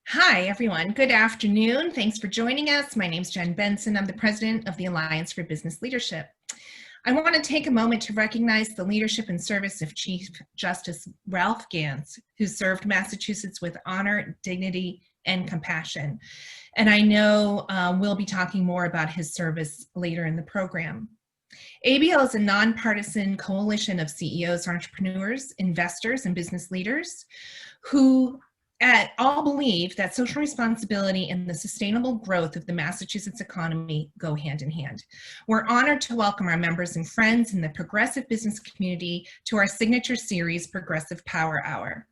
Hi, everyone. Good afternoon. Thanks for joining us. My name is Jen Benson. I'm the president of the Alliance for Business Leadership. I want to take a moment to recognize the leadership and service of Chief Justice Ralph Gans, who served Massachusetts with honor, dignity, and compassion. And I know we'll be talking more about his service later in the program. ABL is a nonpartisan coalition of CEOs, entrepreneurs, investors, and business leaders who all believe that social responsibility and the sustainable growth of the Massachusetts economy go hand in hand. We're honored to welcome our members and friends in the progressive business community to our signature series, Progressive Power Hour.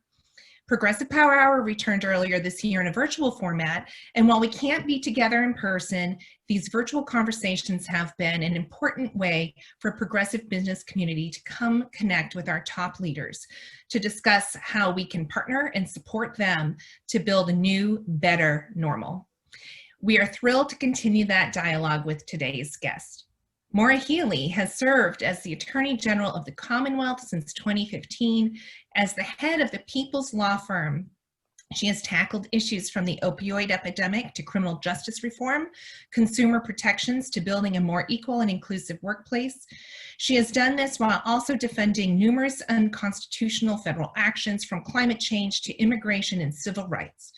Progressive Power Hour returned earlier this year in a virtual format, and while we can't be together in person, these virtual conversations have been an important way for progressive business community to come connect with our top leaders to discuss how we can partner and support them to build a new, better normal. We are thrilled to continue that dialogue with today's guest. Maura Healey has served as the Attorney General of the Commonwealth since 2015 as the head of the People's Law Firm. She has tackled issues from the opioid epidemic to criminal justice reform, consumer protections to building a more equal and inclusive workplace. She has done this while also defending numerous unconstitutional federal actions from climate change to immigration and civil rights.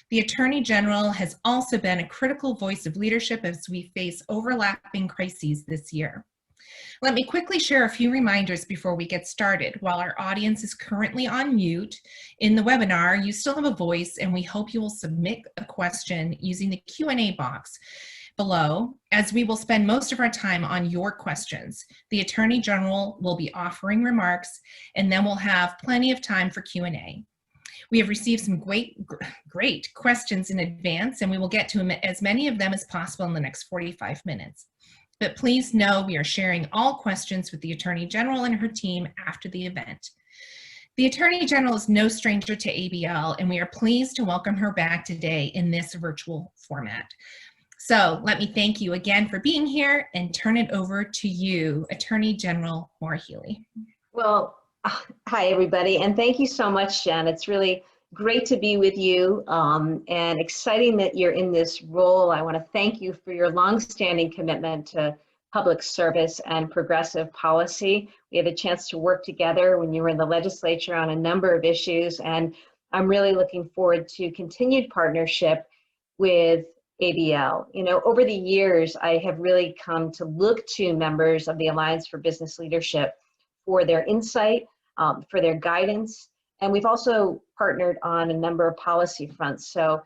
The Attorney General has also been a critical voice of leadership as we face overlapping crises this year. Let me quickly share a few reminders before we get started. While our audience is currently on mute in the webinar, you still have a voice, and we hope you will submit a question using the Q&A box below, as we will spend most of our time on your questions. The Attorney General will be offering remarks, and then we'll have plenty of time for Q&A. We have received some great questions in advance, and we will get to as many of them as possible in the next 45 minutes. But please know we are sharing all questions with the Attorney General and her team after the event. The Attorney General is no stranger to ABL, and we are pleased to welcome her back today in this virtual format. So let me thank you again for being here and turn it over to you, Attorney General Maura Healey. Well, hi, everybody, and thank you so much, Jen. It's really great to be with you and exciting that you're in this role. I want to thank you for your longstanding commitment to public service and progressive policy. We had a chance to work together when you were in the legislature on a number of issues, and I'm really looking forward to continued partnership with ABL. You know, over the years, I have really come to look to members of the Alliance for Business Leadership for their insight, for their guidance, and we've also partnered on a number of policy fronts. So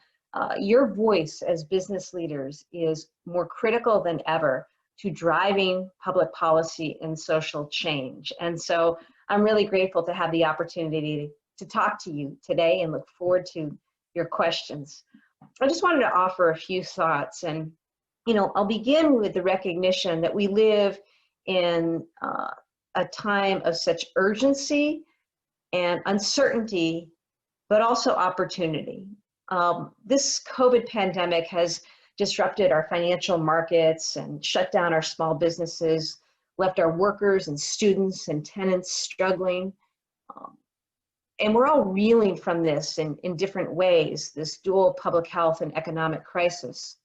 your voice as business leaders is more critical than ever to driving public policy and social change. And so I'm really grateful to have the opportunity to talk to you today and look forward to your questions. I just wanted to offer a few thoughts, and I'll begin with the recognition that we live in a time of such urgency and uncertainty, but also opportunity. This COVID pandemic has disrupted our financial markets and shut down our small businesses, left our workers and students and tenants struggling. And we're all reeling from this in different ways, this dual public health and economic crisis.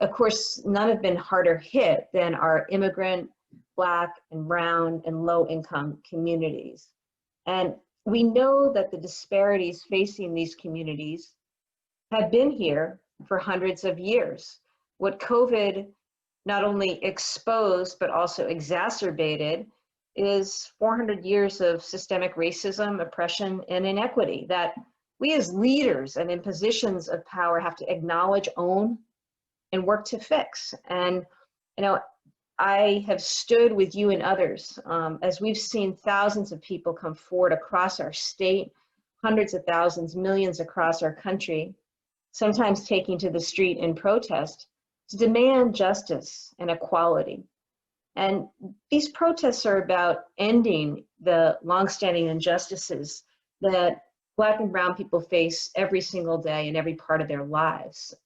Of course, none have been harder hit than our immigrant, Black and brown and low income communities. And we know that the disparities facing these communities have been here for hundreds of years. What COVID not only exposed, but also exacerbated is 400 years of systemic racism, oppression, and inequity that we as leaders and in positions of power have to acknowledge, own, and work to fix. And, I have stood with you and others as we've seen thousands of people come forward across our state, hundreds of thousands, millions across our country, sometimes taking to the street in protest to demand justice and equality. And these protests are about ending the longstanding injustices that Black and brown people face every single day in every part of their lives,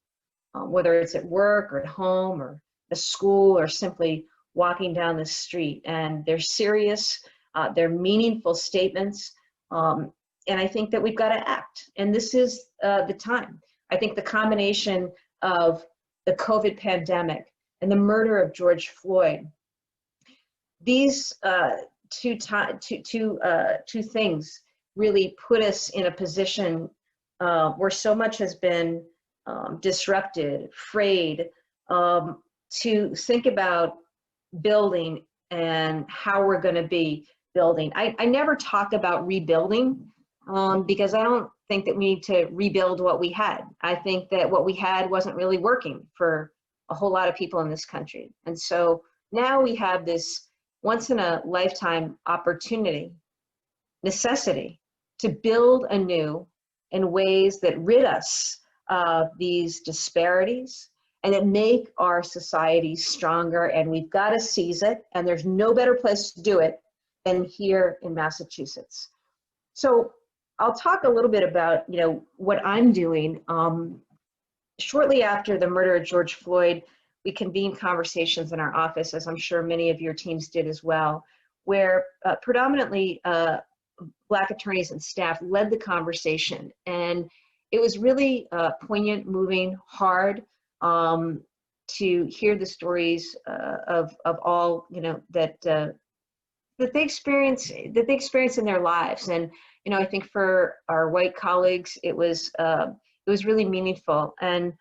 whether it's at work or at home or a school or simply walking down the street. And they're serious, they're meaningful statements, and I think that we've got to act. And this is the time. I think the combination of the COVID pandemic and the murder of George Floyd, these two things really put us in a position where so much has been disrupted, frayed, to think about building and how we're going to be building. I never talk about rebuilding because I don't think that we need to rebuild what we had. I think that what we had wasn't really working for a whole lot of people in this country. And so now we have this once in a lifetime opportunity, necessity to build anew in ways that rid us of these disparities and that make our society stronger. And we've got to seize it. And there's no better place to do it than here in Massachusetts. So I'll talk a little bit about, what I'm doing. Shortly after the murder of George Floyd, we convened conversations in our office, as I'm sure many of your teams did as well, where predominantly Black attorneys and staff led the conversation. And it was really poignant, moving, hard to hear the stories of all, that they experience in their lives. And I think for our white colleagues, it was really meaningful. And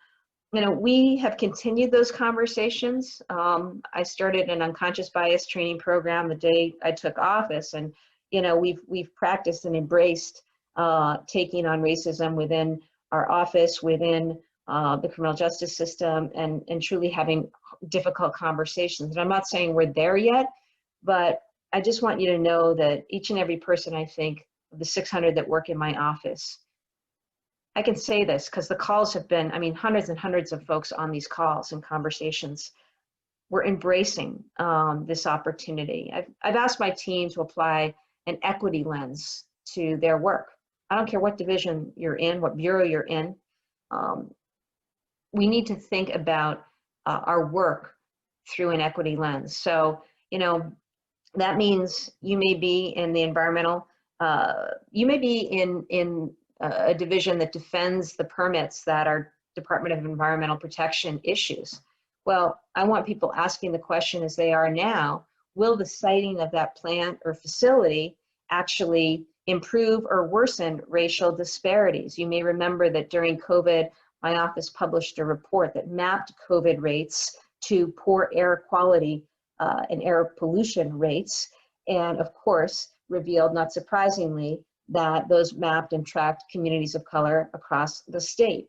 we have continued those conversations. I started an unconscious bias training program the day I took office, and we've practiced and embraced taking on racism within our office, within the criminal justice system, and truly having difficult conversations. And I'm not saying we're there yet, but I just want you to know that each and every person, I think, of the 600 that work in my office, I can say this because the calls have been, hundreds and hundreds of folks on these calls and conversations. We're embracing this opportunity. I've asked my team to apply an equity lens to their work. I don't care what division you're in, what bureau you're in. We need to think about our work through an equity lens. So, that means you may be in the environmental, you may be in a division that defends the permits that our Department of Environmental Protection issues. Well, I want people asking the question as they are now, will the siting of that plant or facility actually improve or worsen racial disparities? You may remember that during COVID, my office published a report that mapped COVID rates to poor air quality and air pollution rates, and of course, revealed, not surprisingly, that those mapped and tracked communities of color across the state.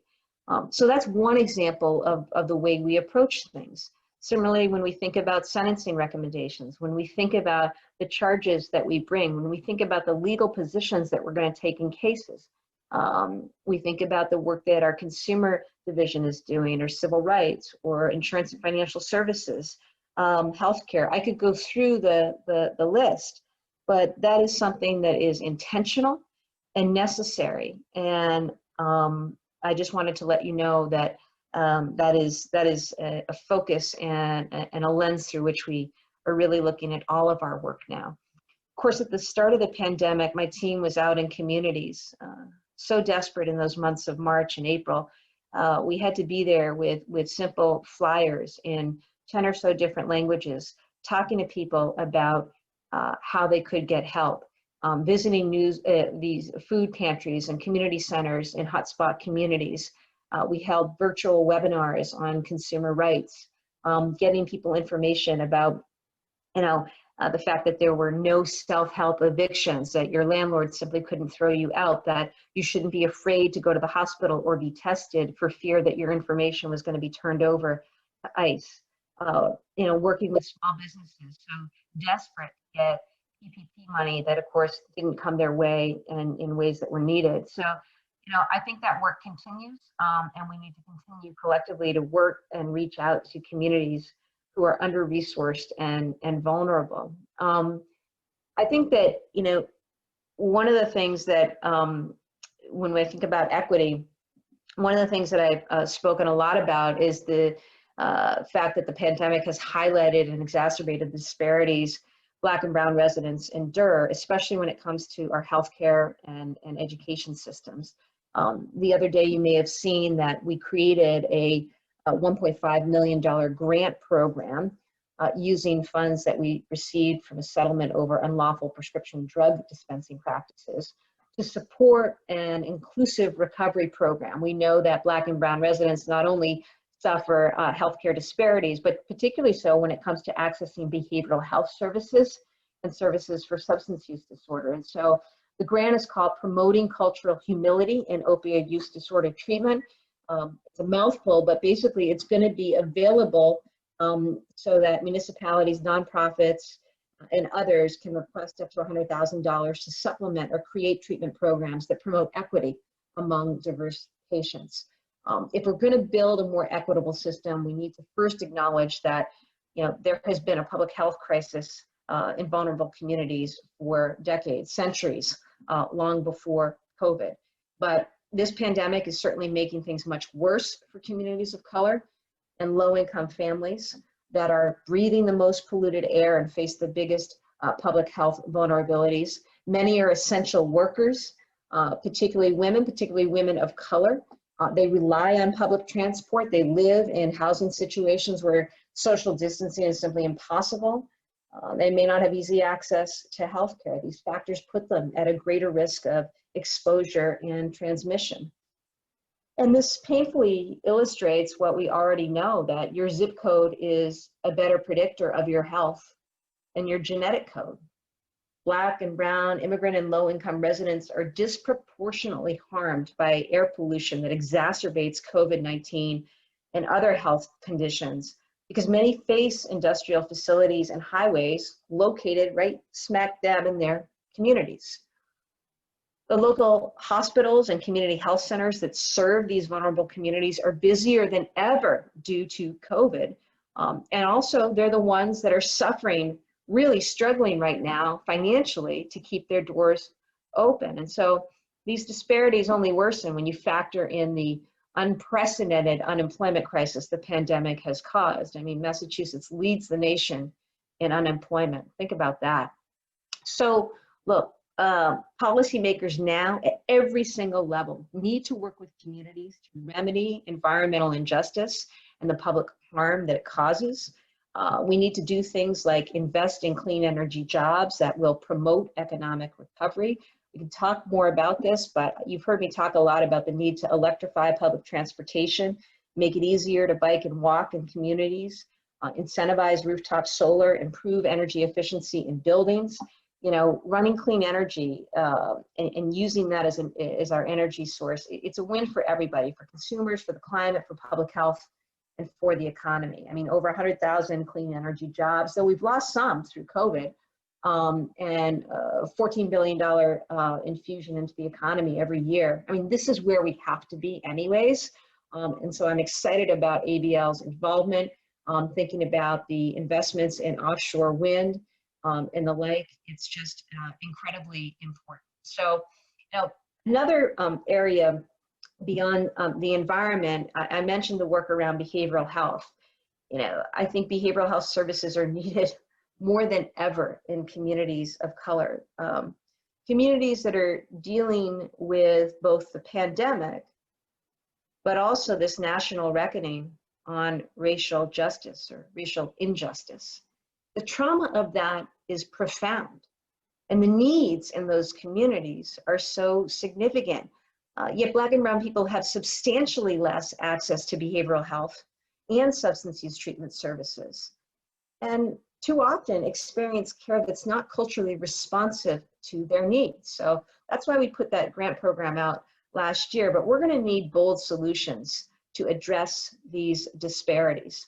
So that's one example of the way we approach things. Similarly, when we think about sentencing recommendations, when we think about the charges that we bring, when we think about the legal positions that we're going to take in cases, we think about the work that our consumer division is doing, or civil rights, or insurance and financial services, healthcare. I could go through the list, but that is something that is intentional and necessary. And I just wanted to let you know that that is a focus and a lens through which we are really looking at all of our work now. Of course, at the start of the pandemic, my team was out in communities, so desperate in those months of March and April. We had to be there with simple flyers in 10 or so different languages, talking to people about how they could get help, visiting these food pantries and community centers in hotspot communities. We held virtual webinars on consumer rights, getting people information about, the fact that there were no self-help evictions, that your landlord simply couldn't throw you out, that you shouldn't be afraid to go to the hospital or be tested for fear that your information was going to be turned over to ICE. Working with small businesses so desperate to get PPP money that, of course, didn't come their way and in ways that were needed. So, I think that work continues, and we need to continue collectively to work and reach out to communities who are under-resourced and vulnerable. I think that, one of the things that, when we think about equity, one of the things that I've spoken a lot about is the fact that the pandemic has highlighted and exacerbated the disparities Black and brown residents endure, especially when it comes to our healthcare and education systems. The other day, you may have seen that we created a $1.5 million grant program using funds that we received from a settlement over unlawful prescription drug dispensing practices to support an inclusive recovery program. We know that Black and Brown residents not only suffer healthcare disparities, but particularly so when it comes to accessing behavioral health services and services for substance use disorder. And so the grant is called Promoting Cultural Humility in Opioid Use Disorder Treatment. It's a mouthful, but basically it's going to be available so that municipalities, nonprofits, and others can request up to $100,000 to supplement or create treatment programs that promote equity among diverse patients. If we're going to build a more equitable system, we need to first acknowledge that, there has been a public health crisis in vulnerable communities for decades, centuries, long before COVID. But this pandemic is certainly making things much worse for communities of color and low-income families that are breathing the most polluted air and face the biggest public health vulnerabilities. Many are essential workers, particularly women of color. They rely on public transport. They live in housing situations where social distancing is simply impossible. They may not have easy access to healthcare. These factors put them at a greater risk of exposure and transmission. And this painfully illustrates what we already know, that your zip code is a better predictor of your health than your genetic code. Black and brown, immigrant and low-income residents are disproportionately harmed by air pollution that exacerbates COVID-19 and other health conditions, because many face industrial facilities and highways located right smack dab in their communities. The local hospitals and community health centers that serve these vulnerable communities are busier than ever due to COVID. And also, they're the ones that are suffering, really struggling right now financially to keep their doors open. And so these disparities only worsen when you factor in the unprecedented unemployment crisis the pandemic has caused. I mean, Massachusetts leads the nation in unemployment. Think about that. So look, policymakers now at every single level need to work with communities to remedy environmental injustice and the public harm that it causes. We need to do things like invest in clean energy jobs that will promote economic recovery. We can talk more about this, but you've heard me talk a lot about the need to electrify public transportation, make it easier to bike and walk in communities, incentivize rooftop solar, improve energy efficiency in buildings. Running clean energy and using that as our energy source, it's a win for everybody, for consumers, for the climate, for public health, and for the economy. I mean, over 100,000 clean energy jobs, though we've lost some through COVID, and $14 billion infusion into the economy every year. I mean, this is where we have to be anyways. And so I'm excited about ABL's involvement, thinking about the investments in offshore wind, and the like. It's just incredibly important. So, another area beyond the environment, I mentioned the work around behavioral health. I think behavioral health services are needed more than ever in communities of color. Communities that are dealing with both the pandemic, but also this national reckoning on racial justice or racial injustice. The trauma of that is profound, and the needs in those communities are so significant. Yet Black and brown people have substantially less access to behavioral health and substance use treatment services, and too often experience care that's not culturally responsive to their needs. So that's why we put that grant program out last year, but we're going to need bold solutions to address these disparities.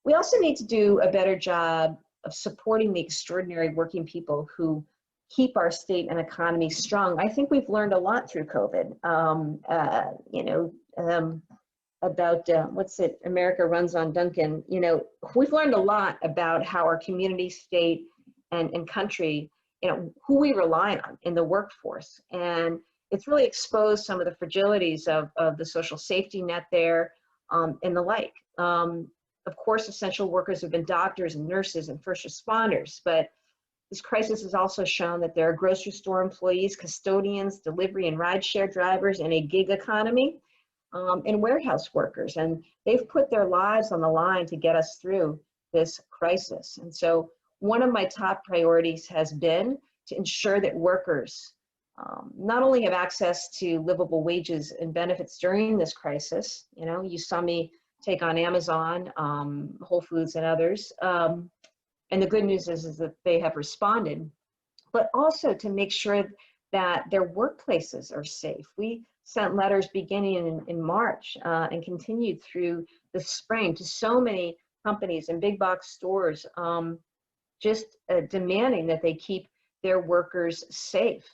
We also need to do a better job of supporting the extraordinary working people who keep our state and economy strong. I think we've learned a lot through COVID. About America runs on Duncan. We've learned a lot about how our community, state, and country, who we rely on in the workforce. And it's really exposed some of the fragilities of the social safety net there, and the like. Of course, essential workers have been doctors and nurses and first responders, but This crisis has also shown that there are grocery store employees, custodians, delivery and rideshare drivers in a gig economy, and warehouse workers. And they've put their lives on the line to get us through this crisis. And so one of my top priorities has been to ensure that workers not only have access to livable wages and benefits during this crisis. You know, you saw me take on Amazon, Whole Foods and others. And the good news is that they have responded, but also to make sure that their workplaces are safe. We sent letters beginning in March and continued through the spring to so many companies and big box stores, just demanding that they keep their workers safe.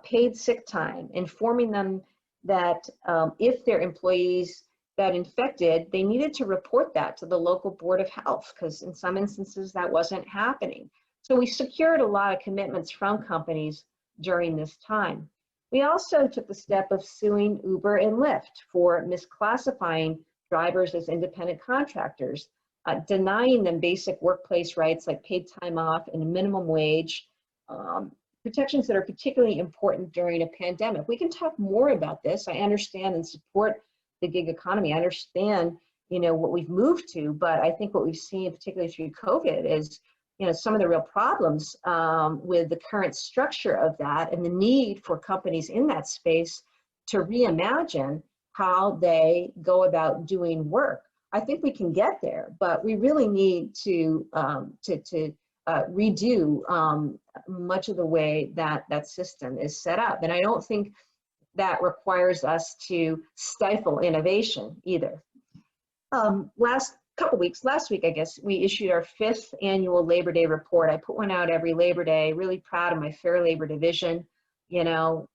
Paid sick time, informing them that if their employees got infected, they needed to report that to the local board of health, because in some instances that wasn't happening. So we secured a lot of commitments from companies during this time. We also took the step of suing Uber and Lyft for misclassifying drivers as independent contractors, denying them basic workplace rights like paid time off and a minimum wage, protections that are particularly important during a pandemic. We can talk more about this. I understand and support the gig economy. I understand, you know, what we've moved to, but I think what we've seen, particularly through COVID, is, you know, some of the real problems with the current structure of that and the need for companies in that space to reimagine how they go about doing work. I think we can get there, but we really need to redo much of the way that that system is set up. And I don't think that requires us to stifle innovation either. Last week, I guess, we issued our 5th annual Labor Day report. I put one out every Labor Day, really proud of my Fair Labor division, you know,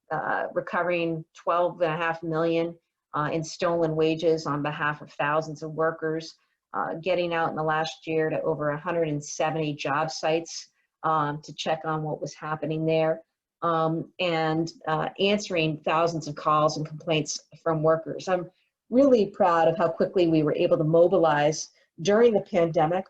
recovering $12.5 million in stolen wages on behalf of thousands of workers, getting out in the last year to over 170 job sites to check on what was happening there, and answering thousands of calls and complaints from workers. I'm really proud of how quickly we were able to mobilize during the pandemic,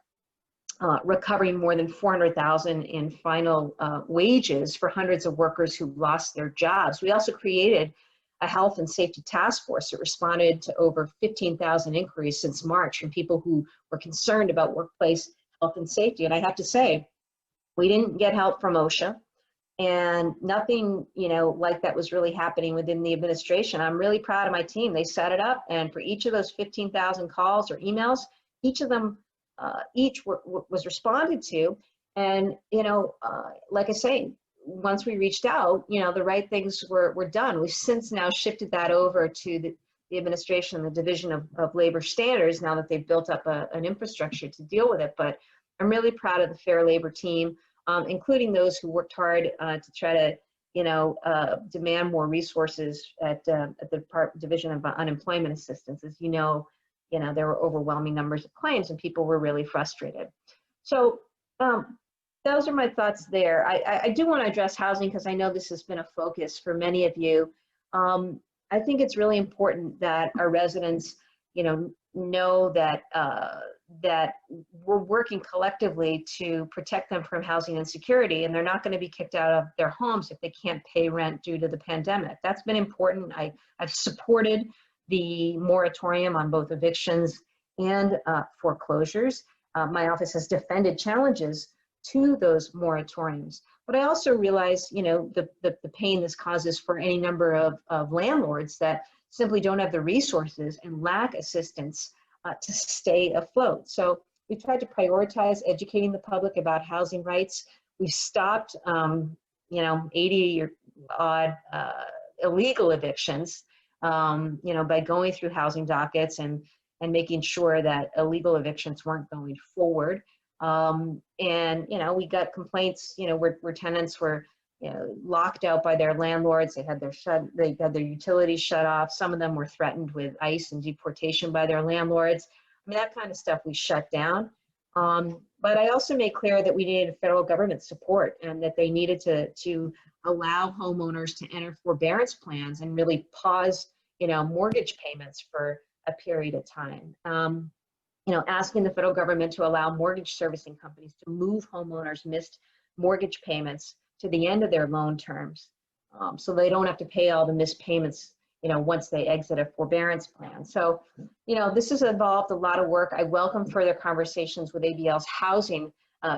recovering more than $400,000 in final wages for hundreds of workers who lost their jobs. We also created a health and safety task force that responded to over 15,000 inquiries since March from people who were concerned about workplace health and safety. And I have to say, we didn't get help from OSHA, and nothing, you know, like that was really happening within the administration. I'm really proud of my team. They set it up, and for each of those 15,000 calls or emails, each of them, was responded to. And, you know, like I say, once we reached out, you know, the right things were done. We've since now shifted that over to the administration and the Division of Labor Standards now that they've built up an infrastructure to deal with it. But I'm really proud of the Fair Labor team, including those who worked hard to try to, you know, demand more resources at the Division of Unemployment Assistance. As you know, there were overwhelming numbers of claims and people were really frustrated. So those are my thoughts there. I do want to address housing because I know this has been a focus for many of you. I think it's really important that our residents, know that that we're working collectively to protect them from housing insecurity, and they're not going to be kicked out of their homes if they can't pay rent due to the pandemic. That's been important. I've supported the moratorium on both evictions and foreclosures. My office has defended challenges to those moratoriums. But I also realize, the pain this causes for any number of landlords that simply don't have the resources and lack assistance to stay afloat. So we tried to prioritize educating the public about housing rights. We stopped, 80 or odd illegal evictions, by going through housing dockets and making sure that illegal evictions weren't going forward. We got complaints, where tenants were, locked out by their landlords. They had their utilities shut off. Some of them were threatened with ICE and deportation by their landlords. I mean, that kind of stuff we shut down. But I also made clear that we needed federal government support and that they needed to allow homeowners to enter forbearance plans and really pause, mortgage payments for a period of time. Asking the federal government to allow mortgage servicing companies to move homeowners' missed mortgage payments to the end of their loan terms, so they don't have to pay all the missed payments, once they exit a forbearance plan. So, this has involved a lot of work. I welcome further conversations with ABL's housing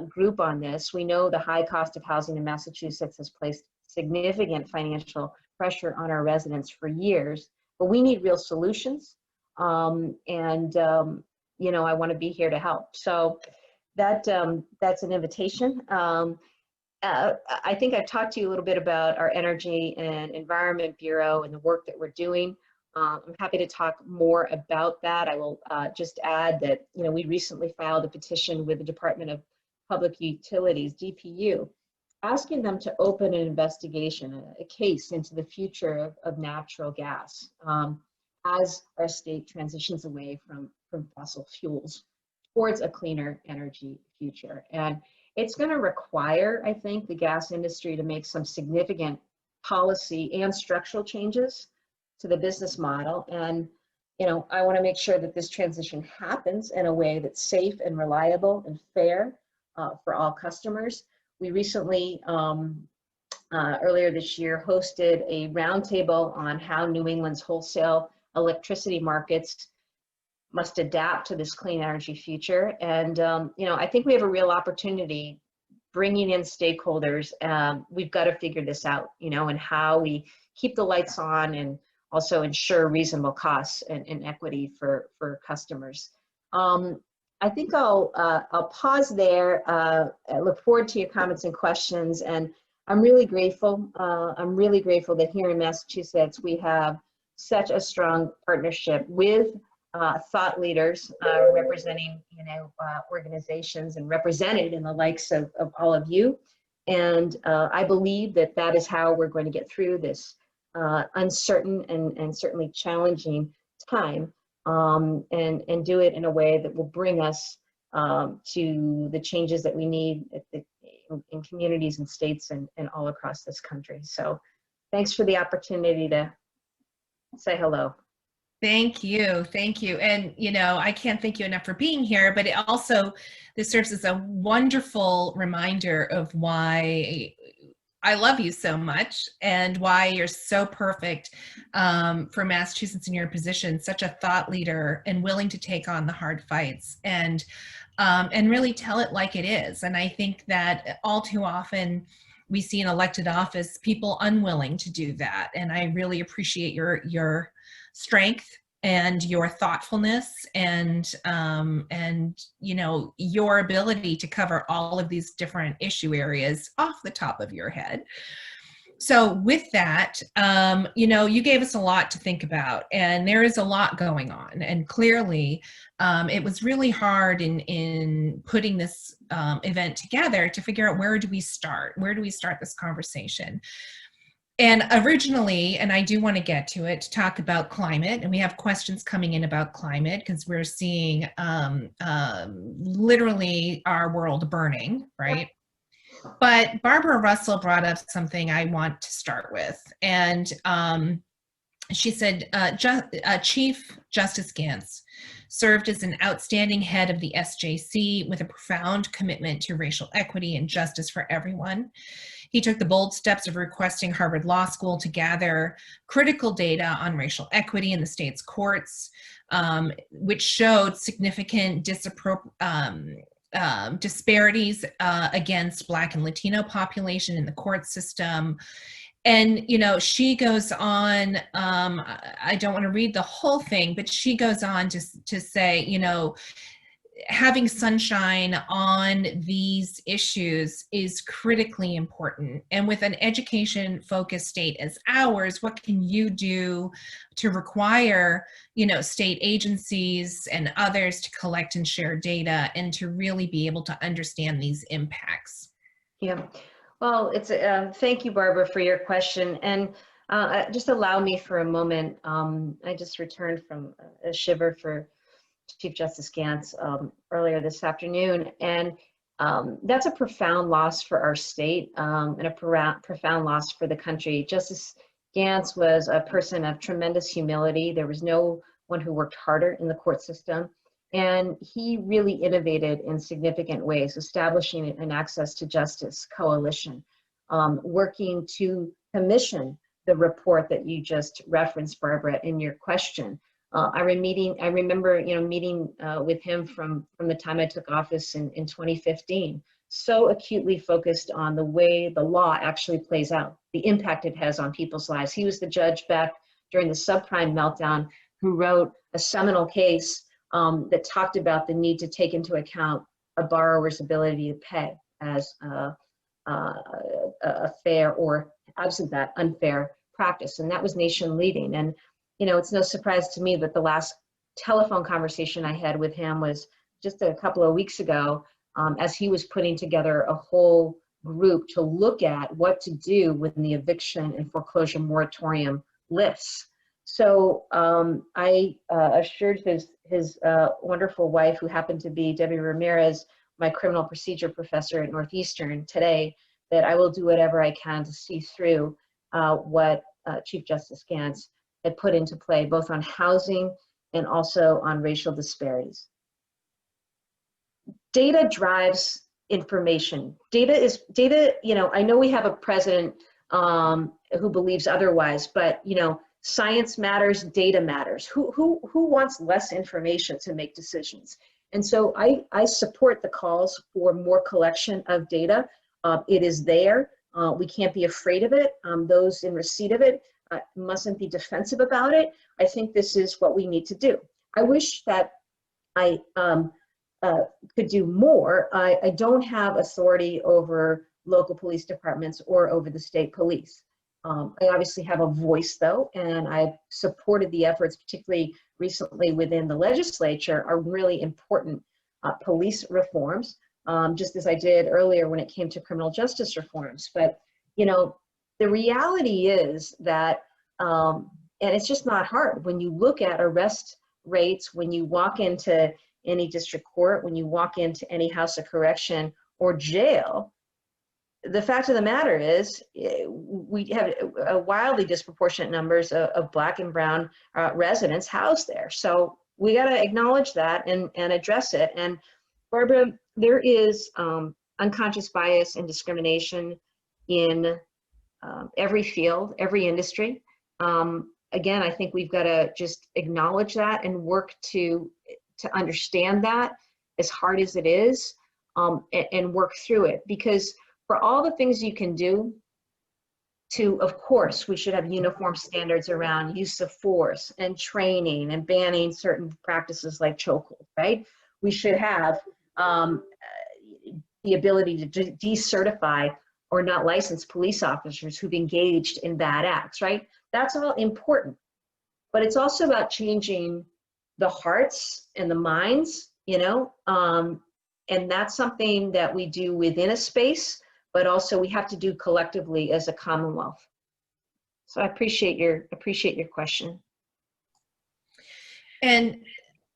group on this. We know the high cost of housing in Massachusetts has placed significant financial pressure on our residents for years, but we need real solutions. I want to be here to help. So that's an invitation. I think I've talked to you a little bit about our Energy and Environment Bureau and the work that we're doing. I'm happy to talk more about that. I will just add that, we recently filed a petition with the Department of Public Utilities, DPU, asking them to open an investigation, a case into the future of natural gas as our state transitions away from fossil fuels towards a cleaner energy future. And it's going to require, I think, the gas industry to make some significant policy and structural changes to the business model. And, I want to make sure that this transition happens in a way that's safe and reliable and fair for all customers. We recently, earlier this year, hosted a roundtable on how New England's wholesale electricity markets must adapt to this clean energy future. And, I think we have a real opportunity bringing in stakeholders. We've got to figure this out, and how we keep the lights on and also ensure reasonable costs and equity for customers. I think I'll pause there. I look forward to your comments and questions. And I'm really grateful. That here in Massachusetts, we have such a strong partnership with thought leaders representing, organizations and represented in the likes of all of you. And I believe that is how we're going to get through this uncertain and certainly challenging time, and do it in a way that will bring us to the changes that we need in communities and states and all across this country. So thanks for the opportunity to say hello. Thank you. Thank you. And, I can't thank you enough for being here, but this serves as a wonderful reminder of why I love you so much and why you're so perfect for Massachusetts in your position, such a thought leader and willing to take on the hard fights and really tell it like it is. And I think that all too often we see in elected office people unwilling to do that. And I really appreciate your strength and your thoughtfulness and your ability to cover all of these different issue areas off the top of your head. So with that, you gave us a lot to think about, and there is a lot going on. And clearly, it was really hard in putting this event together to figure out where do we start this conversation. And originally, and I do want to get to it, to talk about climate, and we have questions coming in about climate because we're seeing literally our world burning, right? But Barbara Russell brought up something I want to start with. And she said, Chief Justice Gantz served as an outstanding head of the SJC with a profound commitment to racial equity and justice for everyone. He took the bold steps of requesting Harvard Law School to gather critical data on racial equity in the state's courts, which showed significant disparities against Black and Latino population in the court system. And, she goes on, I don't want to read the whole thing, but she goes on to say, having sunshine on these issues is critically important. And with an education-focused state as ours, what can you do to require, state agencies and others to collect and share data and to really be able to understand these impacts? Yeah, well, it's thank you, Barbara, for your question. And just allow me for a moment. I just returned from a shiver for Chief Justice Gantz earlier this afternoon, and that's a profound loss for our state and a profound loss for the country. Justice Gantz was a person of tremendous humility. There was no one who worked harder in the court system. And he really innovated in significant ways, establishing an Access to Justice coalition, working to commission the report that you just referenced, Barbara, in your question. I remember, meeting with him from the time I took office in 2015, so acutely focused on the way the law actually plays out, the impact it has on people's lives. He was the judge back during the subprime meltdown who wrote a seminal case that talked about the need to take into account a borrower's ability to pay as a fair, or absent that, unfair practice. And that was nation leading. And, it's no surprise to me that the last telephone conversation I had with him was just a couple of weeks ago, as he was putting together a whole group to look at what to do when the eviction and foreclosure moratorium lifts. So I assured his wonderful wife, who happened to be Debbie Ramirez, my criminal procedure professor at Northeastern today, that I will do whatever I can to see through what Chief Justice Gantz had put into play, both on housing and also on racial disparities. Data drives information. Data, I know we have a president who believes otherwise, but, science matters, data matters. Who wants less information to make decisions? And so I support the calls for more collection of data. It is there. We can't be afraid of it. Those in receipt of it mustn't be defensive about it. I think this is what we need to do. I wish that I could do more. I don't have authority over local police departments or over the state police. I obviously have a voice, though, and I've supported the efforts, particularly recently within the legislature, are really important police reforms, just as I did earlier when it came to criminal justice reforms. But, the reality is that, and it's just not hard, when you look at arrest rates, when you walk into any district court, when you walk into any house of correction or jail, the fact of the matter is we have a wildly disproportionate numbers of Black and brown residents housed there. So we got to acknowledge that and address it. And Barbara, there is unconscious bias and discrimination in every field, every industry. Again, I think we've got to just acknowledge that and work to understand that, as hard as it is, and work through it. Because for all the things you can do to, of course, we should have uniform standards around use of force and training and banning certain practices like chokehold, right? We should have the ability to decertify or not license police officers who've engaged in bad acts, right? That's all important. But it's also about changing the hearts and the minds, and that's something that we do within a space, but also we have to do collectively as a Commonwealth. So I appreciate your question. And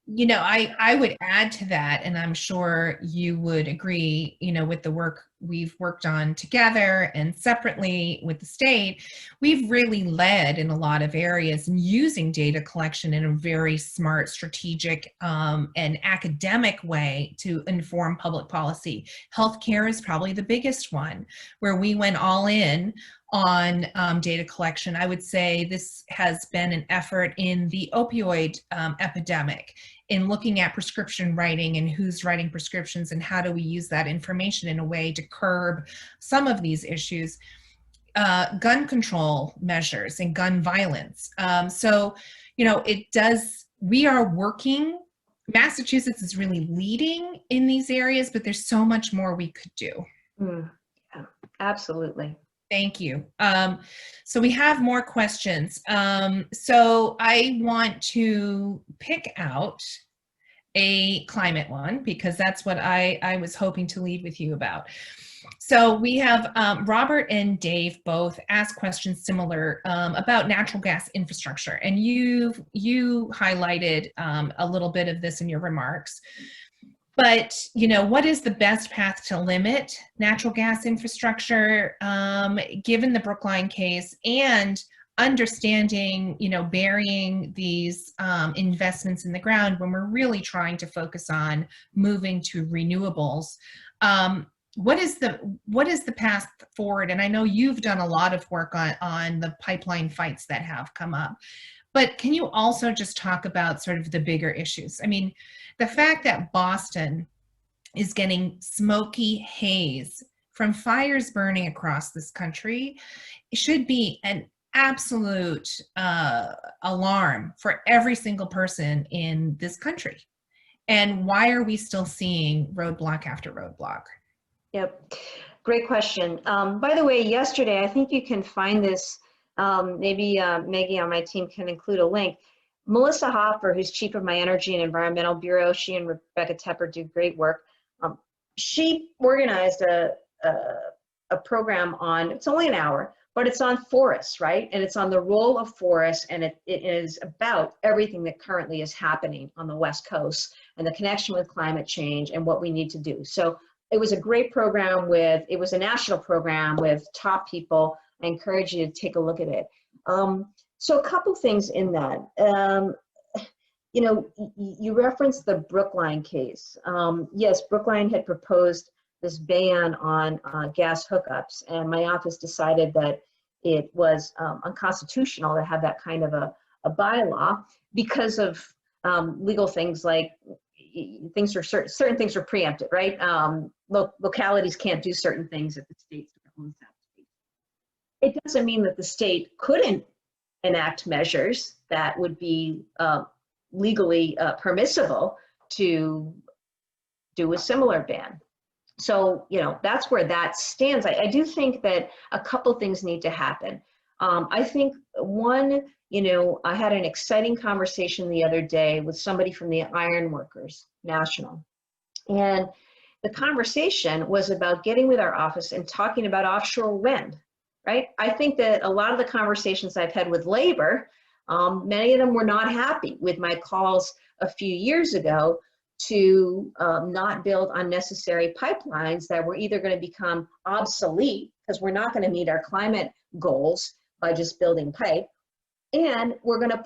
I would add to that, and I'm sure you would agree, with the work we've worked on together and separately with the state, we've really led in a lot of areas in using data collection in a very smart, strategic, and academic way to inform public policy. Healthcare is probably the biggest one, where we went all in on data collection. I would say this has been an effort in the opioid epidemic, in looking at prescription writing and who's writing prescriptions and how do we use that information in a way to curb some of these issues. Gun control measures and gun violence. We are working, Massachusetts is really leading in these areas, but there's so much more we could do. Yeah, absolutely. Thank you. So we have more questions. So I want to pick out a climate one, because that's what I was hoping to lead with you about. So we have Robert and Dave both asked questions similar about natural gas infrastructure. And you highlighted a little bit of this in your remarks. But, what is the best path to limit natural gas infrastructure, given the Brookline case and understanding, burying these investments in the ground when we're really trying to focus on moving to renewables. What is the path forward? And I know you've done a lot of work on the pipeline fights that have come up, but can you also just talk about sort of the bigger issues? I mean, the fact that Boston is getting smoky haze from fires burning across this country should be an absolute alarm for every single person in this country. And why are we still seeing roadblock after roadblock? Yep, great question. By the way, yesterday, I think you can find this, maybe Maggie on my team can include a link. Melissa Hoffer, who's chief of my Energy and Environmental Bureau, she and Rebecca Tepper do great work. She organized a program on, it's only an hour, but it's on forests, right? And it's on the role of forests, and it is about everything that currently is happening on the West Coast and the connection with climate change and what we need to do. So it was a great program it was a national program with top people. I encourage you to take a look at it. So a couple things in that. You referenced the Brookline case. Yes, Brookline had proposed this ban on gas hookups, and my office decided that it was unconstitutional to have that kind of a bylaw because of legal things like certain things are preempted, right? Localities can't do certain things if the state owns that space. It doesn't mean that the state couldn't enact measures that would be legally permissible to do a similar ban. So, that's where that stands. I do think that a couple things need to happen. I think one, I had an exciting conversation the other day with somebody from the Iron Workers National. And the conversation was about getting with our office and talking about offshore wind, right? I think that a lot of the conversations I've had with labor, many of them were not happy with my calls a few years ago to not build unnecessary pipelines that were either going to become obsolete because we're not going to meet our climate goals by just building pipe, and we're going to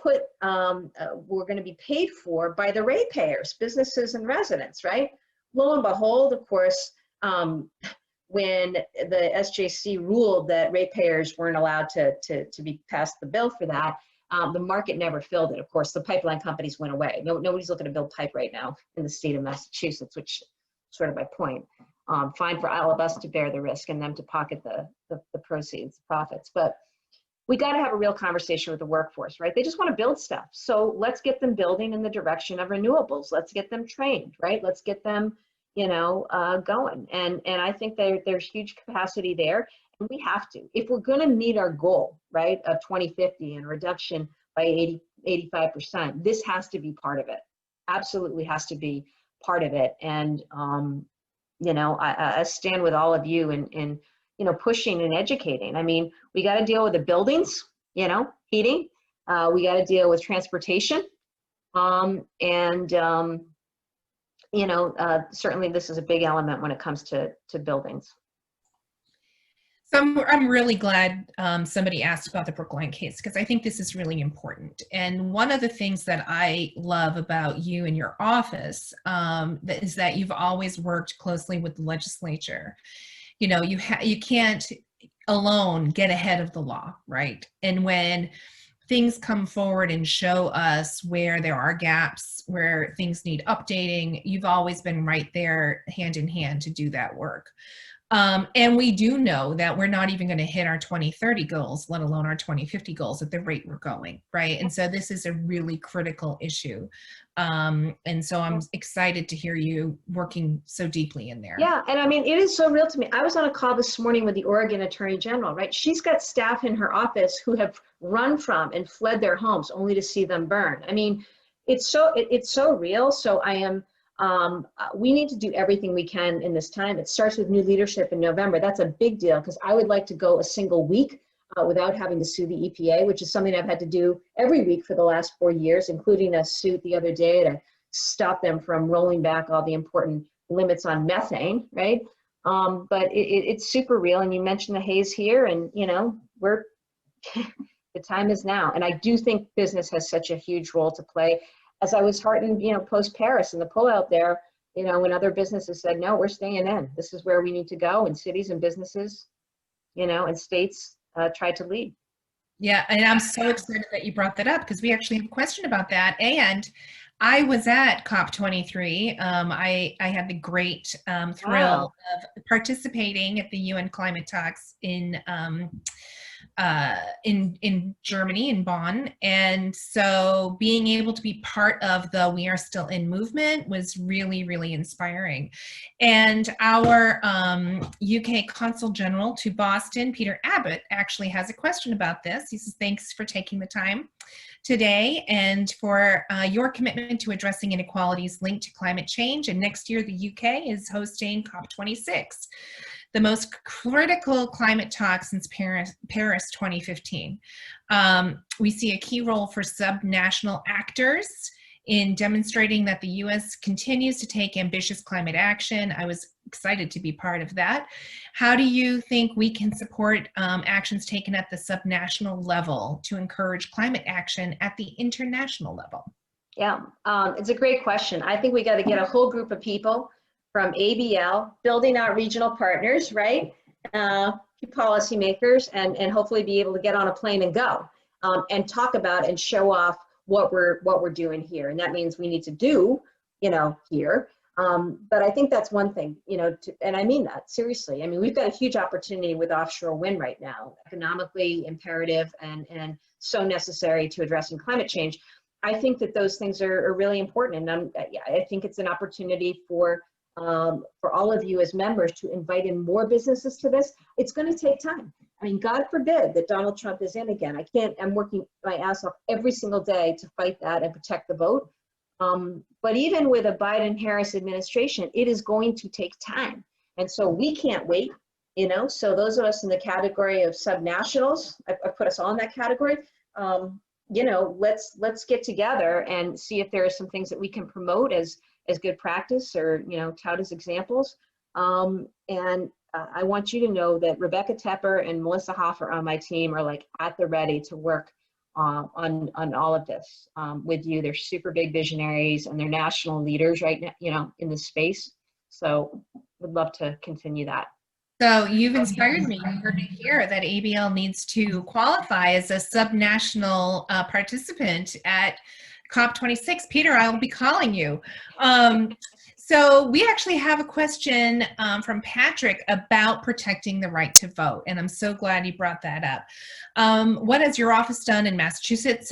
be paid for by the ratepayers, businesses and residents, right? Lo and behold, of course, when the SJC ruled that ratepayers weren't allowed to be passed the bill for that, the market never filled it. Of course, the pipeline companies went away. Nobody's looking to build pipe right now in the state of Massachusetts, which is sort of my point. Fine for all of us to bear the risk and them to pocket the proceeds, the profits. But we got to have a real conversation with the workforce, right? They just want to build stuff. So let's get them building in the direction of renewables. Let's get them trained, right? Let's get them, going. And I think there's huge capacity there. And we have to, if we're going to meet our goal, right, of 2050 and reduction by 85%, this has to be part of it. Absolutely has to be part of it. And, I stand with all of you in pushing and educating. I mean, we got to deal with the buildings, heating. We got to deal with transportation. Certainly this is a big element when it comes to buildings. So I'm really glad somebody asked about the Brookline case, because I think this is really important. And one of the things that I love about you and your office is that you've always worked closely with the legislature. You can't alone get ahead of the law, right? And when things come forward and show us where there are gaps, where things need updating, you've always been right there hand in hand to do that work. And we do know that we're not even going to hit our 2030 goals, let alone our 2050 goals at the rate we're going, right? And so this is a really critical issue. And so I'm excited to hear you working so deeply in there. Yeah, and I mean, it is so real to me. I was on a call this morning with the Oregon Attorney General, right? She's got staff in her office who have run from and fled their homes only to see them burn. I mean, it's so real. So we need to do everything we can in this time. It starts with new leadership in November. That's a big deal, because I would like to go a single week without having to sue the EPA, which is something I've had to do every week for the last 4 years, including a suit the other day to stop them from rolling back all the important limits on methane, right? But it's super real. And you mentioned the haze here, and we're The time is now. And I do think business has such a huge role to play. As I was heartened, post Paris and the pullout there, when other businesses said, no, we're staying in. This is where we need to go. And cities and businesses, and states tried to lead. Yeah, and I'm so excited that you brought that up because we actually have a question about that. And I was at COP23. I had the great thrill of participating at the UN climate talks in Germany, in Bonn. And so being able to be part of the We Are Still In movement was really, really inspiring. And our UK Consul General to Boston, Peter Abbott, actually has a question about this. He says, thanks for taking the time today and for your commitment to addressing inequalities linked to climate change. And next year, the UK is hosting COP26, the most critical climate talk since Paris 2015. We see a key role for subnational actors in demonstrating that the US continues to take ambitious climate action. I was excited to be part of that. How do you think we can support actions taken at the subnational level to encourage climate action at the international level? Yeah, it's a great question. I think we got to get a whole group of people from ABL, building out regional partners, right? Policymakers, and hopefully be able to get on a plane and go and talk about and show off what we're doing here. And that means we need to do, here. But I think that's one thing, and I mean that seriously. I mean, we've got a huge opportunity with offshore wind right now, economically imperative and so necessary to addressing climate change. I think that those things are really important. And I think it's an opportunity for all of you as members to invite in more businesses to this. It's going to take time. I mean, God forbid that Donald Trump is in again. I'm working my ass off every single day to fight that and protect the vote. But even with a Biden-Harris administration, it is going to take time. And so we can't wait, so those of us in the category of subnationals, I put us all in that category, let's get together and see if there are some things that we can promote as good practice or, tout as examples. And I want you to know that Rebecca Tepper and Melissa Hoffer on my team are like at the ready to work on all of this with you. They're super big visionaries and they're national leaders right now, in this space. So would love to continue that. So you've inspired me to hear that ABL needs to qualify as a subnational participant at COP26. Peter, I will be calling you. So we actually have a question from Patrick about protecting the right to vote, and I'm so glad you brought that up. What has your office done in Massachusetts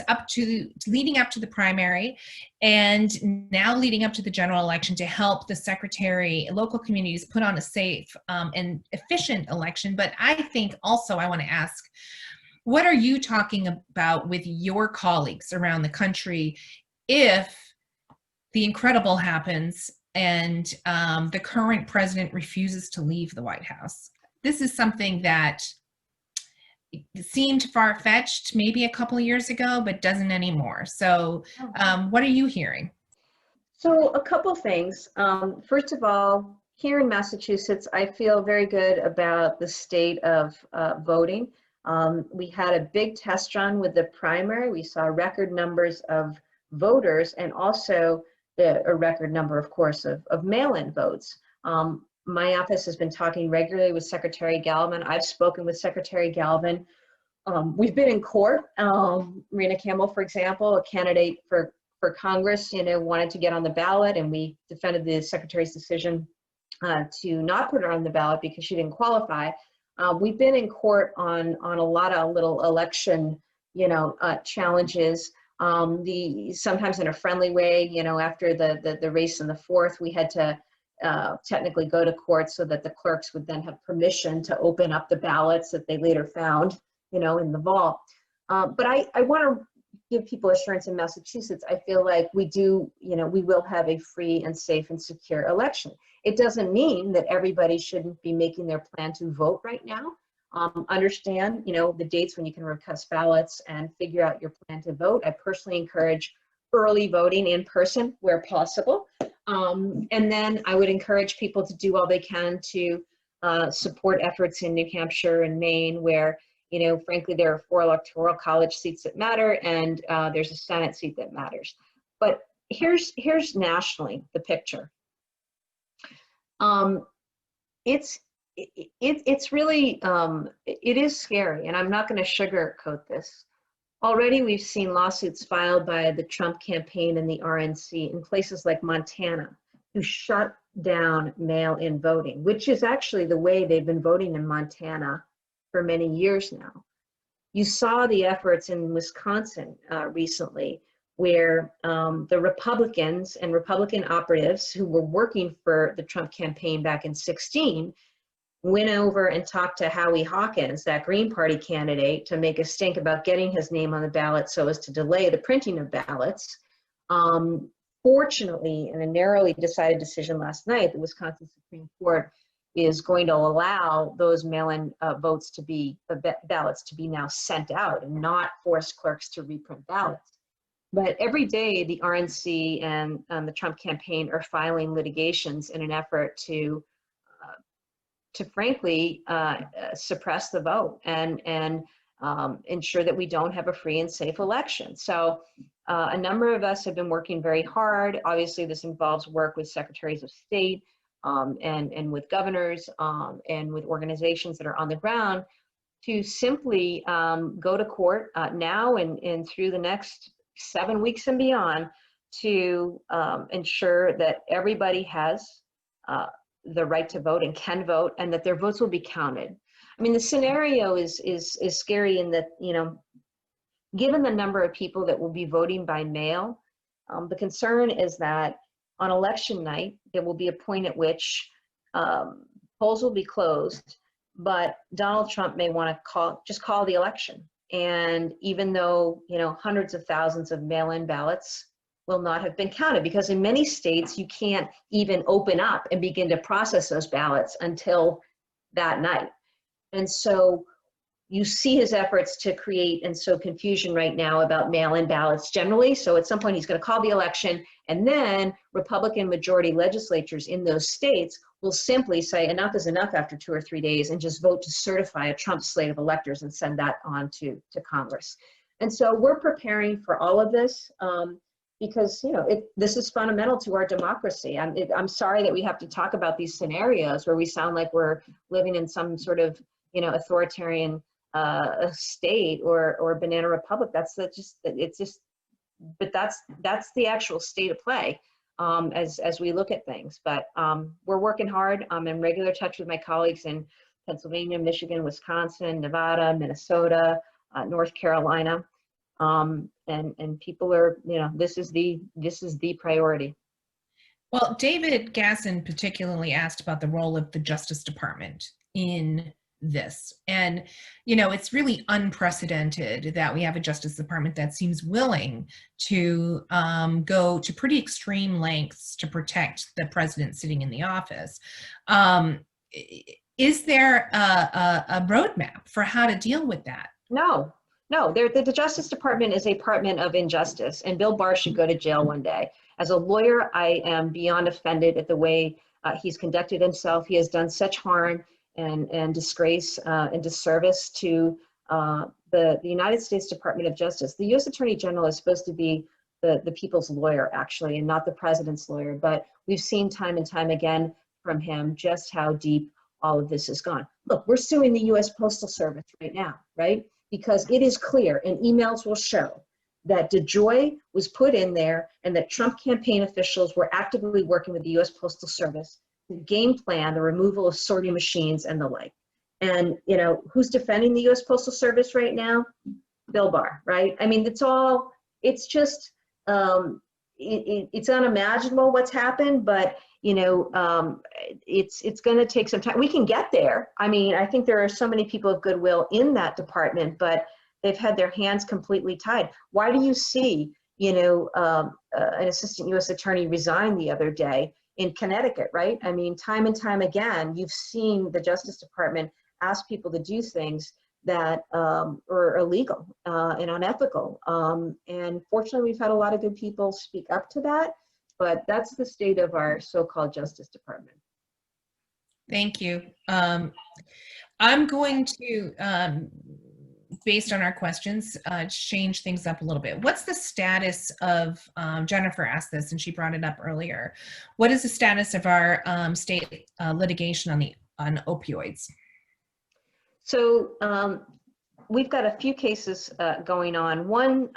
leading up to the primary and now leading up to the general election to help the local communities put on a safe and efficient election? But I think also I want to ask, what are you talking about with your colleagues around the country if the incredible happens and the current president refuses to leave the White House? This is something that seemed far-fetched maybe a couple of years ago, but doesn't anymore. So what are you hearing? So a couple things. First of all, here in Massachusetts, I feel very good about the state of voting. We had a big test run with the primary. We saw record numbers of voters and also a record number, of course, of mail-in votes. My office has been talking regularly with Secretary Galvin. I've spoken with Secretary Galvin. We've been in court. Marina Campbell, for example, a candidate for Congress, wanted to get on the ballot, and we defended the Secretary's decision to not put her on the ballot because she didn't qualify. We've been in court on a lot of little election, challenges. Sometimes in a friendly way, after the race in the 4th, we had to technically go to court so that the clerks would then have permission to open up the ballots that they later found, in the vault. But I want to give people assurance in Massachusetts. I feel like we will have a free and safe and secure election. It doesn't mean that everybody shouldn't be making their plan to vote right now. Understand, the dates when you can request ballots and figure out your plan to vote. I personally encourage early voting in person where possible. And then I would encourage people to do all they can to support efforts in New Hampshire and Maine where, You know, frankly, there are 4 electoral college seats that matter, and there's a Senate seat that matters. But here's nationally the picture. It's really, it is scary, and I'm not going to sugarcoat this. Already we've seen lawsuits filed by the Trump campaign and the RNC in places like Montana, who shut down mail-in voting, which is actually the way they've been voting in Montana for many years now. You saw the efforts in Wisconsin recently, where the Republicans and Republican operatives who were working for the Trump campaign back in 2016 went over and talked to Howie Hawkins, that Green Party candidate, to make a stink about getting his name on the ballot so as to delay the printing of ballots. Fortunately, in a narrowly decided decision last night, the Wisconsin Supreme Court is going to allow those mail-in ballots to be now sent out and not force clerks to reprint ballots. But every day, the RNC and the Trump campaign are filing litigations in an effort to frankly suppress the vote and ensure that we don't have a free and safe election. So a number of us have been working very hard. Obviously, this involves work with secretaries of state and with governors and with organizations that are on the ground to simply go to court now and through the next 7 weeks and beyond to ensure that everybody has the right to vote and can vote, and that their votes will be counted. I mean, the scenario is scary in that, you know, given the number of people that will be voting by mail, the concern is that on election night, there will be a point at which polls will be closed, but Donald Trump may want to just call the election. And even though, you know, hundreds of thousands of mail-in ballots will not have been counted, because in many states you can't even open up and begin to process those ballots until that night. And so you see his efforts to create and sow confusion right now about mail-in ballots generally. So at some point he's going to call the election, and then Republican majority legislatures in those states will simply say enough is enough after 2 or 3 days and just vote to certify a Trump slate of electors and send that on to Congress. And so we're preparing for all of this. Because, you know, this is fundamental to our democracy. I'm sorry that we have to talk about these scenarios where we sound like we're living in some sort of, you know, authoritarian state or banana republic. But that's the actual state of play as we look at things. But we're working hard. I'm in regular touch with my colleagues in Pennsylvania, Michigan, Wisconsin, Nevada, Minnesota, North Carolina. And people are, you know, this is the priority. Well, David Gasson particularly asked about the role of the Justice Department in this. And, you know, it's really unprecedented that we have a Justice Department that seems willing to go to pretty extreme lengths to protect the president sitting in the office. Is there a roadmap for how to deal with that? No, the Justice Department is a department of injustice, and Bill Barr should go to jail one day. As a lawyer, I am beyond offended at the way he's conducted himself. He has done such harm and disgrace and disservice to the United States Department of Justice. The U.S. Attorney General is supposed to be the people's lawyer, actually, and not the president's lawyer. But we've seen time and time again from him just how deep all of this has gone. Look, we're suing the U.S. Postal Service right now, right? Because it is clear, and emails will show, that DeJoy was put in there and that Trump campaign officials were actively working with the U.S. Postal Service to game plan the removal of sorting machines and the like. And, you know, who's defending the U.S. Postal Service right now? Bill Barr, right? I mean, it's just, it's unimaginable what's happened, but, you know, it's going to take some time. We can get there. I mean, I think there are so many people of goodwill in that department, but they've had their hands completely tied. Why do you see, you know, an assistant U.S. attorney resign the other day in Connecticut, right? I mean, time and time again, you've seen the Justice Department ask people to do things that are illegal and unethical. And fortunately, we've had a lot of good people speak up to that, but that's the state of our so-called Justice Department. Thank you. I'm going to based on our questions, change things up a little bit. What's the status of, Jennifer asked this and she brought it up earlier. What is the status of our state litigation on opioids? So we've got a few cases going on. One,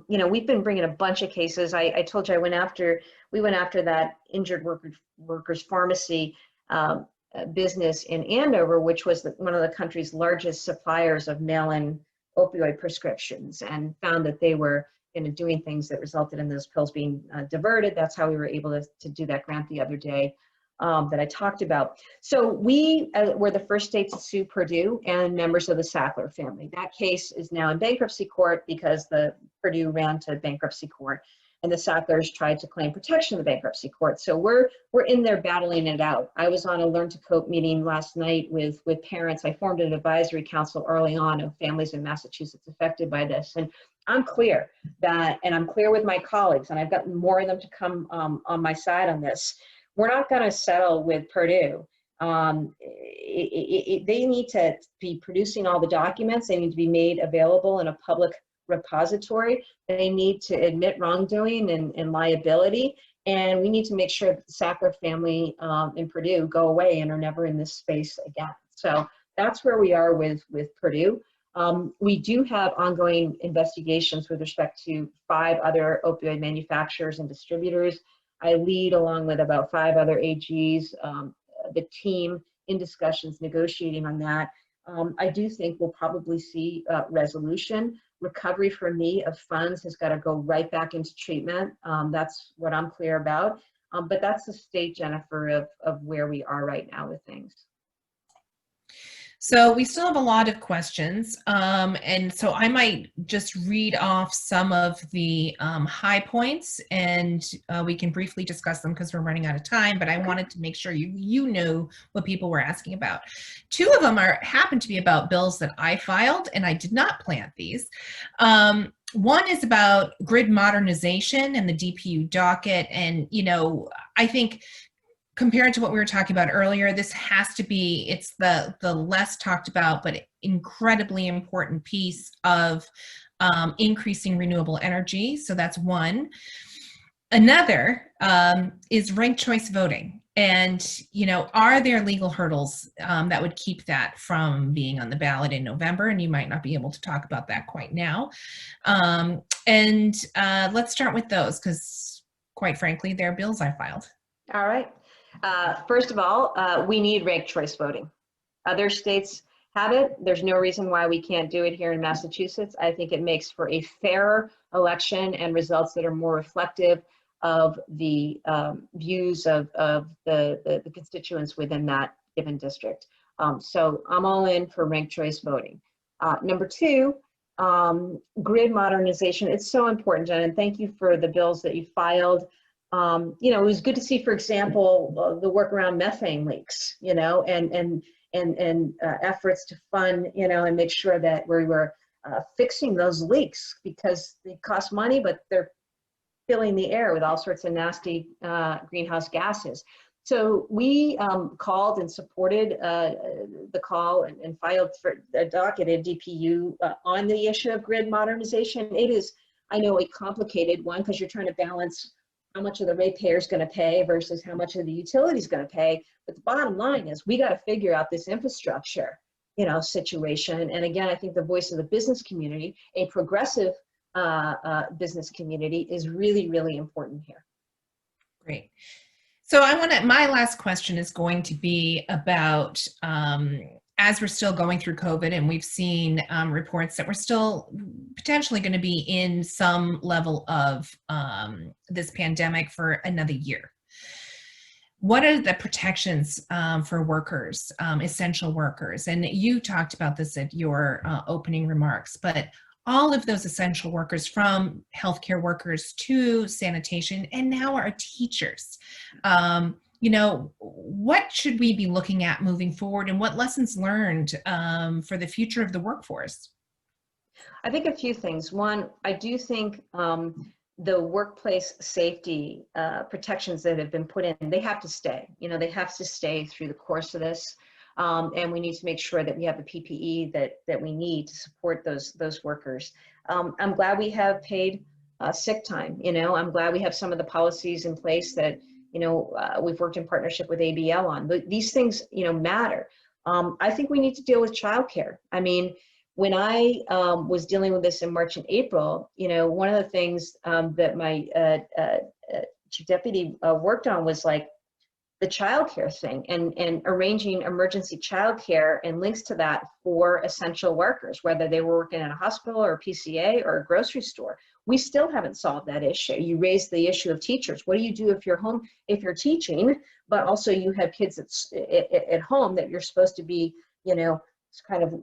we've been bringing a bunch of cases. I told you we went after that injured workers pharmacy business in Andover, which was one of the country's largest suppliers of mail-in opioid prescriptions, and found that they were doing things that resulted in those pills being diverted. That's how we were able to do that grant the other day that I talked about. So we were the first state to sue Purdue and members of the Sackler family. That case is now in bankruptcy court because the Purdue ran to bankruptcy court and the Sacklers tried to claim protection in the bankruptcy court. So we're in there battling it out. I was on a Learn to Cope meeting last night with parents. I formed an advisory council early on of families in Massachusetts affected by this. And I'm clear and I'm clear with my colleagues, and I've got more of them to come on my side on this. We're not going to settle with Purdue. They need to be producing all the documents. They need to be made available in a public repository. They need to admit wrongdoing and liability. And we need to make sure that the Sackler family in Purdue go away and are never in this space again. So that's where we are with Purdue. We do have ongoing investigations with respect to 5 other opioid manufacturers and distributors. I lead, along with about 5 other AGs, the team in discussions, negotiating on that. I do think we'll probably see resolution. Recovery for me of funds has got to go right back into treatment. That's what I'm clear about. But that's the state, Jennifer, of where we are right now with things. So we still have a lot of questions, and so I might just read off some of the high points, and we can briefly discuss them because we're running out of time, but I wanted to make sure you know what people were asking about. 2 of them happen to be about bills that I filed, and I did not plant these. One is about grid modernization and the DPU docket, and I think compared to what we were talking about earlier, this has to be, it's the less talked about, but incredibly important piece of increasing renewable energy. So that's one. Another is ranked choice voting. And, are there legal hurdles that would keep that from being on the ballot in November? And you might not be able to talk about that quite now. Let's start with those because, quite frankly, they're bills I filed. All right. First of all, we need ranked choice voting. Other states have it. There's no reason why we can't do it here in Massachusetts. I think it makes for a fairer election and results that are more reflective of the views of the constituents within that given district. So I'm all in for ranked choice voting. Number 2, grid modernization. It's so important, Jen, and thank you for the bills that you filed. It was good to see, for example, the work around methane leaks, and efforts to fund, and make sure that we were fixing those leaks because they cost money, but they're filling the air with all sorts of nasty greenhouse gases. So we called and supported the call and filed for a docketed DPU on the issue of grid modernization. It is, I know, a complicated one because you're trying to balance how much of the ratepayer is going to pay versus how much of the utility is going to pay. But the bottom line is we got to figure out this infrastructure, situation. And again, I think the voice of the business community, a progressive business community, is really, really important here. Great. So my last question is going to be about, as we're still going through COVID and we've seen reports that we're still potentially going to be in some level of this pandemic for another year. What are the protections for workers, essential workers? And you talked about this at your opening remarks, but all of those essential workers, from healthcare workers to sanitation, and now our teachers. What should we be looking at moving forward, and what lessons learned for the future of the workforce? I think a few things. One, I do think the workplace safety protections that have been put in, they have to stay. They have to stay through the course of this. And we need to make sure that we have the PPE that we need to support those workers. I'm glad we have paid sick time. I'm glad we have some of the policies in place that we've worked in partnership with ABL on. But these things matter. I think we need to deal with childcare. I mean, when I was dealing with this in March and April, one of the things that my chief deputy worked on was like the childcare thing and arranging emergency childcare and links to that for essential workers, whether they were working in a hospital or a PCA or a grocery store. We still haven't solved that issue. You raised the issue of teachers. What do you do if you're home, if you're teaching, but also you have kids at home that you're supposed to be, kind of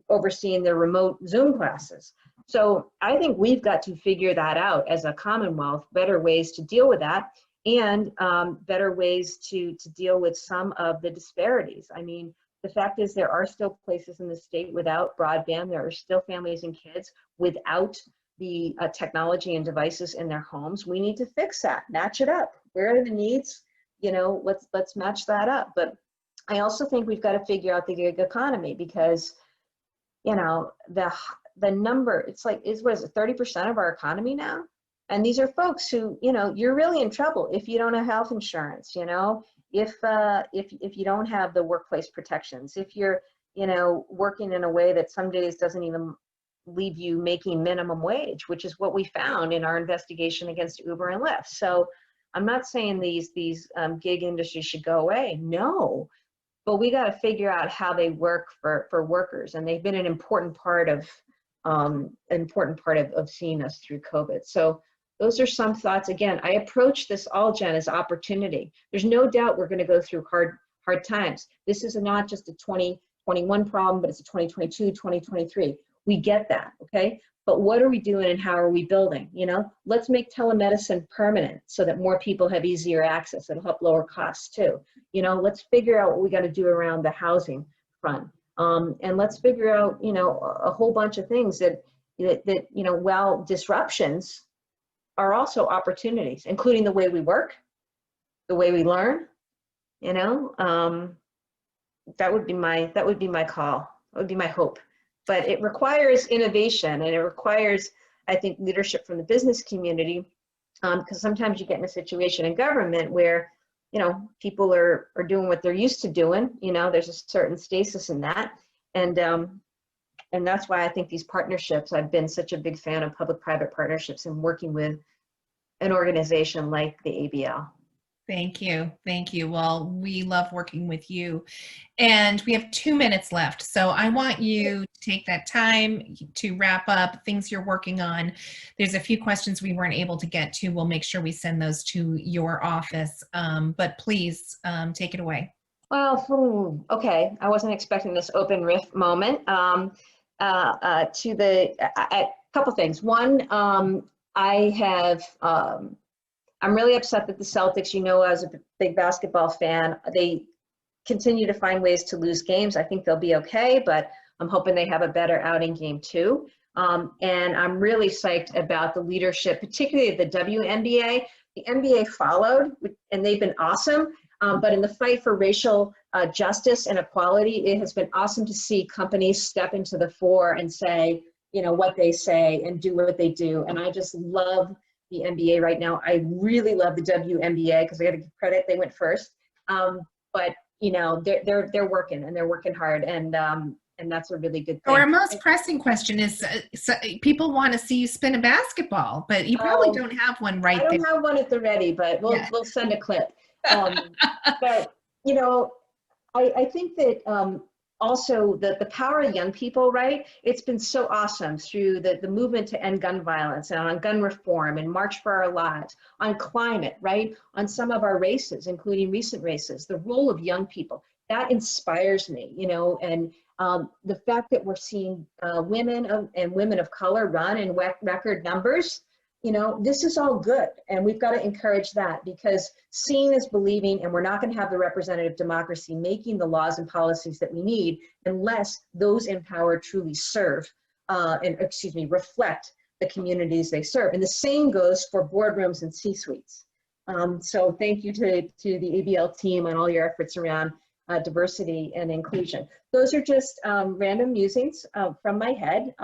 overseeing their remote Zoom classes. So I think we've got to figure that out as a Commonwealth, better ways to deal with that, and better ways to deal with some of the disparities. I mean, the fact is there are still places in the state without broadband. There are still families and kids without the technology and devices in their homes. We need to fix that, match it up. Where are the needs? Let's match that up. But I also think we've got to figure out the gig economy, because, the number, it's like, what is it, 30% of our economy now? And these are folks who, you're really in trouble if you don't have health insurance, if you don't have the workplace protections, if you're, working in a way that some days doesn't even leave you making minimum wage, which is what we found in our investigation against Uber and Lyft. So I'm not saying these gig industries should go away. No, but we got to figure out how they work for workers, and they've been an important part of seeing us through COVID. So those are some thoughts. Again, I approach this all, Jen, as opportunity. There's no doubt we're going to go through hard times. This is not just a 2021 problem, but it's a 2022, 2023. We get that, okay? But what are we doing and how are we building? Let's make telemedicine permanent so that more people have easier access. It'll help lower costs too. Let's figure out what we got to do around the housing front. And let's figure out, a whole bunch of things that while disruptions are also opportunities, including the way we work, the way we learn, that would be my call. That would be my hope. But it requires innovation, and it requires, I think, leadership from the business community, because sometimes you get in a situation in government where, people are doing what they're used to doing. There's a certain stasis in that, and that's why I think these partnerships. I've been such a big fan of public-private partnerships and working with an organization like the ABL. Thank you. Thank you. Well, we love working with you. And we have 2 minutes left. So I want you to take that time to wrap up things you're working on. There's a few questions we weren't able to get to. We'll make sure we send those to your office. But please take it away. Well, okay. I wasn't expecting this open riff moment. A couple things. One, I'm really upset that the Celtics, I was a big basketball fan, they continue to find ways to lose games. I think they'll be okay, but I'm hoping they have a better outing game too. And I'm really psyched about the leadership, particularly of the WNBA. The NBA followed, and they've been awesome. But in the fight for racial justice and equality, it has been awesome to see companies step into the fore and say, what they say and do what they do. And I just love the NBA right now. I really love the WNBA because I got to give credit, they went first. But they're working, and they're working hard, and that's a really good thing. Our most pressing question is, people want to see you spin a basketball, but you probably don't have one right there. I don't have one at the ready, but we'll send a clip. But I think that also the power of young people, right? It's been so awesome through the movement to end gun violence and on gun reform and March for Our Lives, on climate, right? On some of our races, including recent races, the role of young people, that inspires me, and the fact that we're seeing women and women of color run in record numbers, this is all good, and we've got to encourage that, because seeing is believing, and we're not going to have the representative democracy making the laws and policies that we need unless those in power truly serve reflect the communities they serve. And the same goes for boardrooms and C-suites. So thank you to the ABL team on all your efforts around diversity and inclusion. Those are just random musings from my head.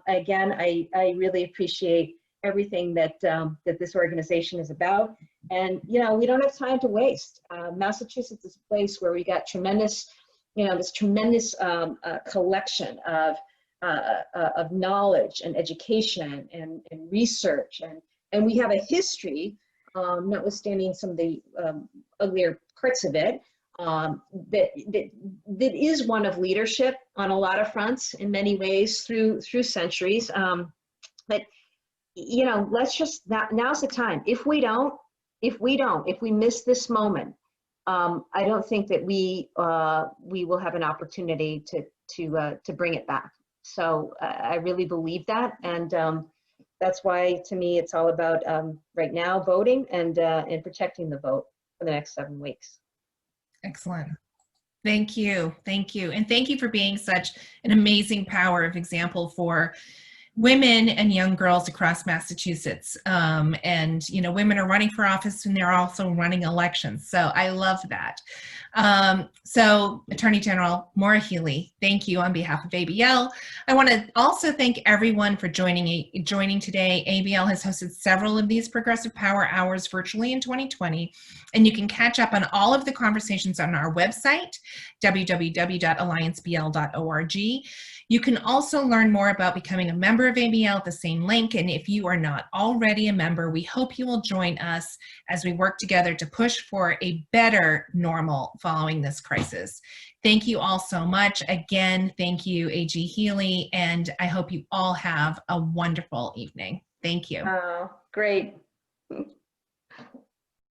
Again, I really appreciate everything that that this organization is about. And, you know, we don't have time to waste. Massachusetts is a place where we got tremendous, you know, this tremendous collection of knowledge and education and research. And we have a history, notwithstanding some of the uglier parts of it, that is one of leadership on a lot of fronts in many ways through centuries. But, you know, let's just, now's the time. If we miss this moment, I don't think that we will have an opportunity to bring it back. So I really believe that, and that's why, to me, it's all about right now voting and protecting the vote for the next 7 weeks. Excellent. Thank you. Thank you. And thank you for being such an amazing power of example for women and young girls across Massachusetts. And, you know, women are running for office and they're also running elections. So I love that. So Attorney General Maura Healey, thank you on behalf of ABL. I want to also thank everyone for joining today. ABL has hosted several of these Progressive Power Hours virtually in 2020, and you can catch up on all of the conversations on our website, www.alliancebl.org. You can also learn more about becoming a member of ABL at the same link. And if you are not already a member, we hope you will join us as we work together to push for a better normal following this crisis. Thank you all so much. Again, thank you, AG Healey, and I hope you all have a wonderful evening. Thank you. Oh, great.